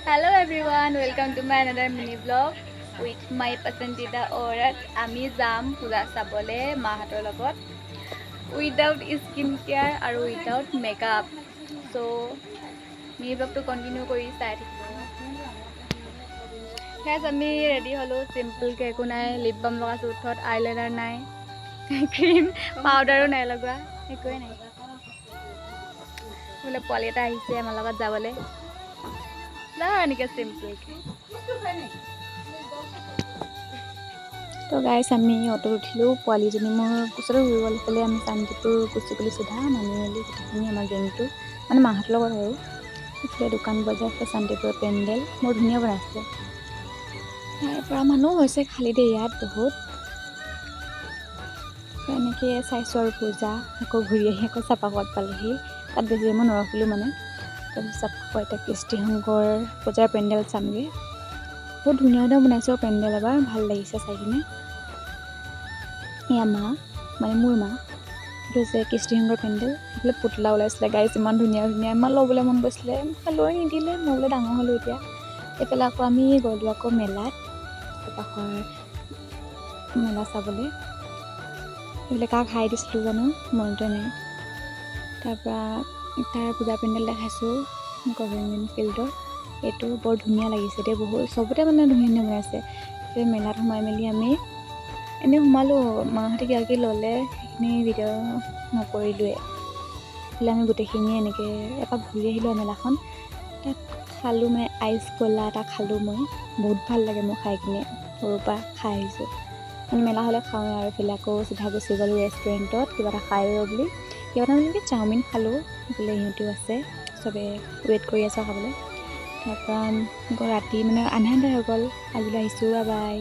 Hello everyone, welcome to my another mini vlog with my pasandida aurat. Ami jam puja sabole mahator logot without skin care aru without makeup. So mini vlog to continue kori sai thikbo. Guys, ami ready holo simple ke ko nai lip balm lagasu thot eyeliner nai cream powder nai lagwa ekoi nai. Bole poli eta ahise amar logot jabole. Enike simple ke तो guys আমি auto উঠিলো পোৱালিজনী মোৰ ওচৰত ঘূৰিবলৈ পেলে আমি শান্তিপুৰ গুচি গ'লো চিধা নামি মেলি গোটেইখিনি আমাৰ গেংটো মানে মাহঁতৰ লগত আৰু ইফালে দোকান বজাৰ আছে শান্তিপুৰৰ পেণ্ডেল বৰ ধুনীয়া বনাইছে তাৰ পৰা মানুহ হৈছে খালি দেই ইয়াত বহুত এনেকৈ চাইছোঁ আৰু পূজা আকৌ ঘূৰি আহি আকৌ চাপাকত পালেহি তাত বেছি মই নৰখিলোঁ মানে তাৰপিছত চাপাকত এতিয়া কৃষ্টি শংকৰ পূজাৰ পেণ্ডেল চামগৈ বহুত ধুনীয়া ধুনীয়া বনাইছে আৰু পেণ্ডেল এবাৰ ভাল লাগিছে চাই কিনে এয়া মা মানে মোৰ মা এইটো হৈছে কৃষ্টি শংকৰ পেণ্ডেল এইফালে পুতলা ওলাইছিলে গাইজ ইমান ধুনীয়া ধুনীয়া ইমান ল'বলৈ মন গৈছিলে লৈ নিদিলে মই বোলে ডাঙৰ হ'লোঁ এতিয়া এইফালে আকৌ আমি গ'লোঁ আকৌ মেলাত চপাখৰ মেলা চাবলৈ এইফালে কাক হাই দিছিলোঁ জানো মনতে নাই তাৰপৰা তাৰ পূজা পেণ্ডেল দেখাইছোঁ গভৰ্ণমেণ্ট ফিল্ডৰ এইটো বৰ ধুনীয়া লাগিছে দেই বহুত চবতে মানে ধুনীয়া ধুনীয়া বনাইছে সেই মেলাত সোমাই মেলি আমি এনেই সোমালোঁ মাহঁতে কিবা কিবি ল'লে সেইখিনি ভিডিঅ' নকৰিলোৱে সেইফালে আমি গোটেইখিনি এনেকৈ এপাক ঘূৰি আহিলোঁ আৰু মেলাখন তাত খালোঁ মানে আইচ গলা এটা খালোঁ মই বহুত ভাল লাগে মই খাই কিনে সৰুৰ পৰা খাই আহিছোঁ মানে মেলা হ'লে খাওঁ আৰু এইফালে আকৌ চিধা গুচি গ'লোঁ ৰেষ্টুৰেণ্টত কিবা এটা খাই ৰ'ব বুলি কিবা এটা মানে চাওমিন খালোঁ সেইফালে সিহঁতেও আছে চবে ৱেইট কৰি আছে খাবলৈ তাৰপৰা ৰাতি মানে আন্ধাৰ হৈ গ'ল আজিলৈ আহিছোঁ বাই